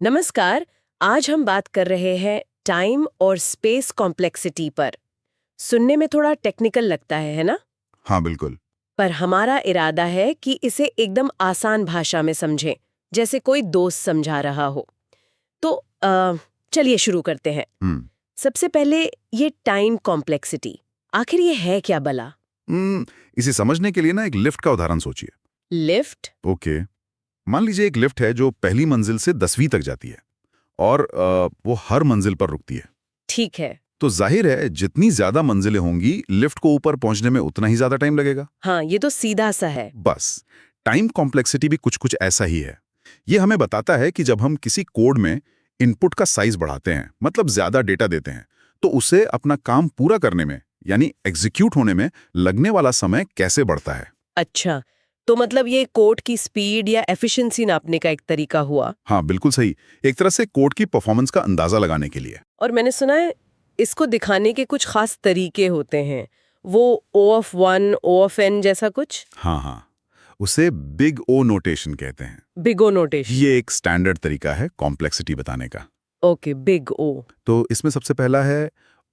नमस्कार। आज हम बात कर रहे हैं टाइम और स्पेस कॉम्प्लेक्सिटी पर। सुनने में थोड़ा टेक्निकल लगता है ना? हाँ बिल्कुल। पर हमारा इरादा है कि इसे एकदम आसान भाषा में समझें, जैसे कोई दोस्त समझा रहा हो। तो चलिए शुरू करते हैं। सबसे पहले ये टाइम कॉम्प्लेक्सिटी, आखिर ये है क्या भला? इसे समझने के लिए ना एक लिफ्ट का उदाहरण सोचिए। लिफ्ट? ओके, मान लीजिए एक लिफ्ट है जो पहली मंजिल से 10वीं तक जाती है और वो हर मंजिल पर रुकती है। ठीक है। तो जाहिर है जितनी ज्यादा मंजिलें होंगी लिफ्ट को ऊपर पहुंचने में उतना ही ज्यादा टाइम लगेगा। हाँ, ये तो सीधा सा है। बस टाइम कॉम्प्लेक्सिटी भी कुछ कुछ ऐसा ही है। ये हमें बताता है कि जब हम किसी कोड में इनपुट का साइज बढ़ाते हैं, मतलब ज्यादा डेटा देते हैं, तो उसे अपना काम पूरा करने में यानी एग्जीक्यूट होने में लगने वाला समय कैसे बढ़ता है। अच्छा, तो मतलब ये कोड की स्पीड या एफिशिएंसी नापने का एक तरीका हुआ। हाँ बिल्कुल सही, एक तरह से कोड की परफॉर्मेंस का अंदाजा लगाने के लिए। और मैंने सुना है इसको दिखाने के कुछ खास तरीके होते हैं, वो O(1), O(n) जैसा कुछ। हाँ हाँ, उसे बिग ओ नोटेशन कहते हैं। Big O notation. ये एक स्टैंडर्ड तरीका है कॉम्प्लेक्सिटी बताने का। Okay, big O. तो इसमें सबसे पहला है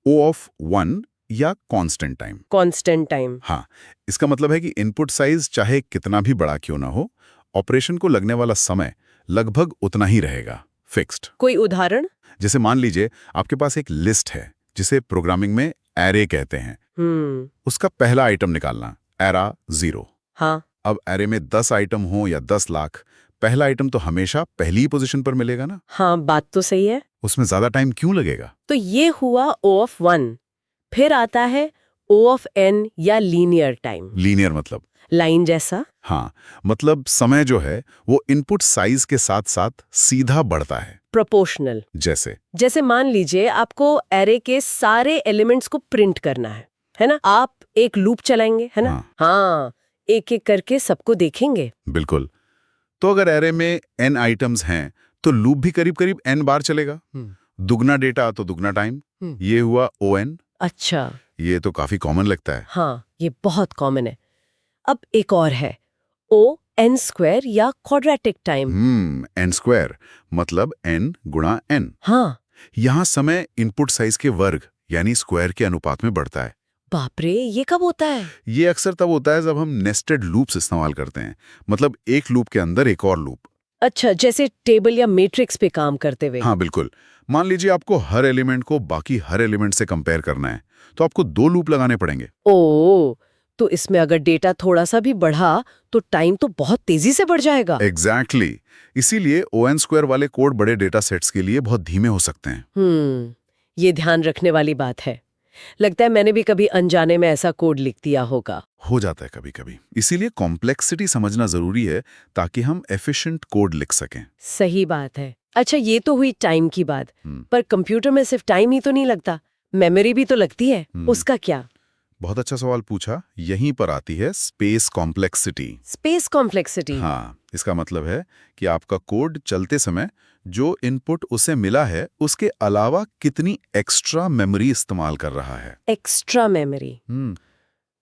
O(1) या कांस्टेंट टाइम। Constant time. हाँ, इसका मतलब है कि इनपुट साइज चाहे कितना भी बड़ा क्यों ना हो, ऑपरेशन को लगने वाला समय लगभग उतना ही रहेगा, फिक्स्ड। कोई उदाहरण? जैसे मान लीजिए आपके पास एक लिस्ट है जिसे प्रोग्रामिंग में एरे कहते हैं। उसका पहला आइटम निकालना, एरा 0। हाँ। अब एरे में 10 आइटम हो या 10 लाख, पहला आइटम तो हमेशा पहली ही पोजीशन पर मिलेगा ना। हाँ, बात तो सही है। उसमें ज्यादा टाइम क्यों लगेगा? तो ये हुआ O(1). फिर आता है O(n) या लीनियर टाइम। लीनियर मतलब? लाइन जैसा। हाँ, मतलब समय जो है वो इनपुट साइज के साथ साथ सीधा बढ़ता है। प्रोपोर्शनल। जैसे मान लीजिए आपको एरे के सारे एलिमेंट्स को प्रिंट करना है ना? आप एक लूप चलाएंगे, है ना? हाँ, एक एक करके सबको देखेंगे। बिल्कुल। तो अगर एरे में n आइटम्स हैं तो लूप भी करीब करीब n बार चलेगा। दुगना डेटा तो दुगना टाइम। ये हुआ O(n). अच्छा। ये तो काफी कॉमन लगता है। हाँ, ये बहुत कॉमन है। अब एक और है, O(n)² या क्वाड्रेटिक टाइम। n² मतलब n गुणा n। हाँ। यहाँ समय इनपुट साइज के वर्ग यानी स्क्वायर के अनुपात में बढ़ता है। बाप रे, ये कब होता है? ये अक्सर तब होता है जब हम नेस्टेड लूप्स इस्तेमाल करते हैं, मतलब एक लूप के अंदर एक और लूप। अच्छा, जैसे टेबल या मैट्रिक्स पे काम करते हुए। हाँ बिल्कुल। मान लीजिए आपको हर एलिमेंट को बाकी हर एलिमेंट से कंपेयर करना है, तो आपको 2 लूप लगाने पड़ेंगे। ओ, तो इसमें अगर डेटा थोड़ा सा भी बढ़ा तो टाइम तो बहुत तेजी से बढ़ जाएगा। एग्जैक्टली। इसीलिए O(n)² वाले कोड बड़े डेटा सेट्स के लिए बहुत धीमे हो सकते हैं। ये ध्यान रखने वाली बात है। लगता है मैंने भी कभी अनजाने में ऐसा कोड लिख दिया होगा। हो जाता है कभी कभी। इसीलिए कॉम्प्लेक्सिटी समझना जरूरी है ताकि हम एफिशिएंट कोड लिख सकें। सही बात है। अच्छा, ये तो हुई टाइम की बात, पर कंप्यूटर में सिर्फ टाइम ही तो नहीं लगता, मेमोरी भी तो लगती है। उसका क्या? बहुत अच्छा सवाल पूछा। यहीं पर आती है स्पेस कॉम्प्लेक्सिटी। Space complexity. हाँ, इसका मतलब है कि आपका कोड चलते समय जो इनपुट उसे मिला है उसके अलावा कितनी एक्स्ट्रा मेमोरी इस्तेमाल कर रहा है। एक्स्ट्रा मेमोरी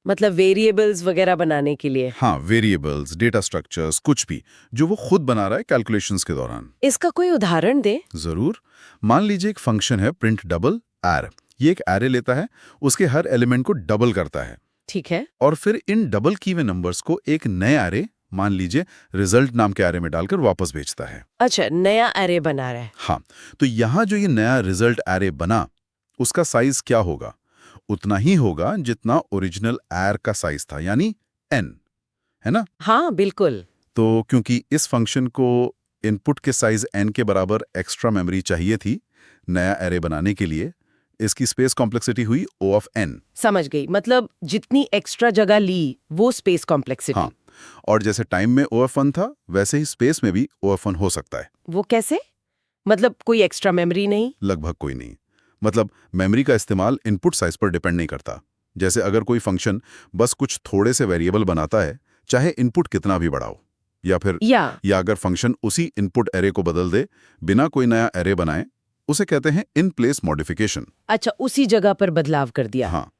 मतलब वेरिएबल्स वगैरह बनाने के लिए? हाँ, वेरिएबल्स, डेटा स्ट्रक्चर्स, कुछ भी जो वो खुद बना रहा है कैलकुलेशंस के दौरान। इसका कोई उदाहरण दे? जरूर। मान लीजिए एक फंक्शन है प्रिंट डबल आर। ये एक एरे लेता है, उसके हर एलिमेंट को डबल करता है। ठीक है। और फिर इन डबल किए हुए नंबर्स को एक नए एरे, मान लीजिए रिजल्ट नाम के एरे में डालकर वापस भेजता है। अच्छा, नया एरे बना रहा है। हाँ, तो यहाँ जो ये नया रिजल्ट एरे बना, उसका साइज क्या होगा? उतना ही होगा जितना ओरिजिनल एर का साइज था, यानी n, है ना? हाँ बिल्कुल। तो क्योंकि इस फंक्शन को इनपुट के साइज n के बराबर एक्स्ट्रा मेमोरी चाहिए थी नया एरे बनाने के लिए, इसकी स्पेस कॉम्प्लेक्सिटी हुई O(n). समझ गई, मतलब जितनी एक्स्ट्रा जगह ली वो स्पेस कॉम्प्लेक्सिटी। हाँ, और जैसे टाइम में O(1) था वैसे ही स्पेस में भी O(1) हो सकता है। वो कैसे? मतलब कोई एक्स्ट्रा मेमोरी नहीं? लगभग कोई नहीं। मतलब मेमोरी का इस्तेमाल इनपुट साइज पर डिपेंड नहीं करता। जैसे अगर कोई फंक्शन बस कुछ थोड़े से वेरिएबल बनाता है, चाहे इनपुट कितना भी बड़ा हो, या अगर फंक्शन उसी इनपुट एरे को बदल दे बिना कोई नया एरे बनाए, उसे कहते हैं इन प्लेस मॉडिफिकेशन। अच्छा, उसी जगह पर बदलाव कर दिया। हाँ,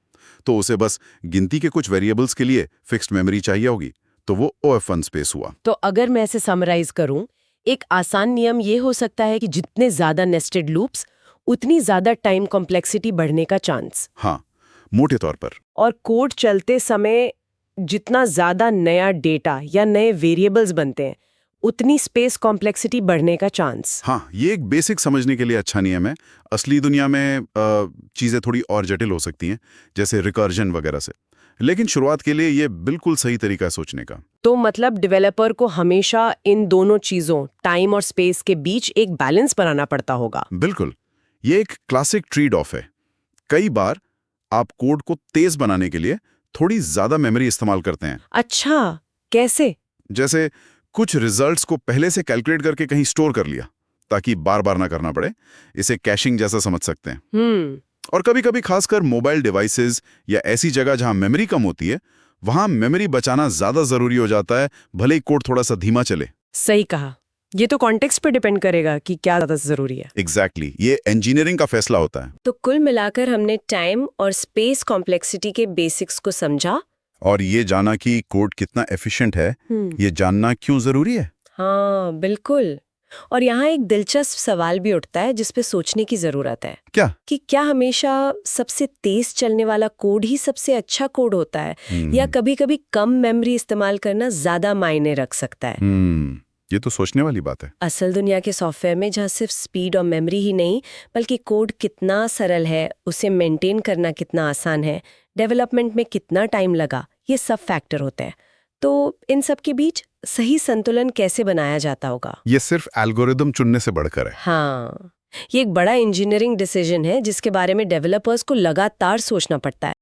तो उसे बस गिनती के कुछ वेरिएबल्स के लिए फिक्स्ड मेमोरी चाहिए होगी, तो वो O(1) स्पेस हुआ। तो अगर मैं इसे समराइज करूं, एक आसान नियम ये हो सकता है कि जितने ज्यादा नेस्टेड लूप्स उतनी ज्यादा टाइम कॉम्प्लेक्सिटी बढ़ने का चांस। हाँ, मोटे तौर पर। और कोड चलते समय जितना ज्यादा नया डेटा या नए वेरिएबल्स बनते हैं उतनी स्पेस कॉम्प्लेक्सिटी बढ़ने का चांस। हाँ, ये एक बेसिक समझने के लिए अच्छा नियम है। असली दुनिया में चीजें थोड़ी और जटिल हो सकती हैं, जैसे रिकर्जन वगैरह से, लेकिन शुरुआत के लिए ये बिल्कुल सही तरीका है सोचने का। तो मतलब डेवलपर को हमेशा इन दोनों चीजों, टाइम और स्पेस के बीच एक बैलेंस बनाना पड़ता होगा। बिल्कुल, ये एक क्लासिक ट्रेड ऑफ है। कई बार आप कोड को तेज बनाने के लिए थोड़ी ज्यादा मेमोरी इस्तेमाल करते हैं। अच्छा, कैसे? जैसे कुछ रिजल्ट्स को पहले से कैलकुलेट करके कहीं स्टोर कर लिया ताकि बार बार ना करना पड़े। इसे कैशिंग जैसा समझ सकते हैं। और कभी-कभी खासकर मोबाइल डिवाइसेस या ऐसी जगह जहां मेमोरी कम होती है, वहां मेमोरी बचाना ज्यादा जरूरी हो जाता है, भले ही कोड थोड़ा सा धीमा चले। सही कहा। ये तो कॉन्टेक्स्ट पे डिपेंड करेगा कि क्या ज्यादा जरूरी है। एग्जैक्टली, ये इंजीनियरिंग का फैसला होता है। तो कुल मिलाकर हमने टाइम और स्पेस कॉम्प्लेक्सिटी के बेसिक्स को समझा और ये जाना कि कोड कितना एफिशिएंट है, ये जानना क्यों जरूरी है। हाँ, बिल्कुल। और यहाँ एक दिलचस्प सवाल भी उठता है जिस पे सोचने की जरूरत है। क्या? कि क्या हमेशा सबसे तेज चलने वाला कोड ही सबसे अच्छा कोड होता है, या कभी-कभी कम मेमोरी इस्तेमाल करना ज्यादा मायने रख सकता है? ये तो सोचने वाली बात है। असल दुनिया के सॉफ्टवेयर में जहाँ सिर्फ स्पीड और मेमोरी ही नहीं, बल्कि कोड कितना सरल है, उसे मेंटेन करना कितना आसान है, डेवलपमेंट में कितना टाइम लगा, ये सब फैक्टर होते हैं। तो इन सब के बीच सही संतुलन कैसे बनाया जाता होगा? ये सिर्फ एल्गोरिदम चुनने से बढ़कर है। हाँ, ये एक बड़ा इंजीनियरिंग डिसीजन है जिसके बारे में डेवलपर्स को लगातार सोचना पड़ता है।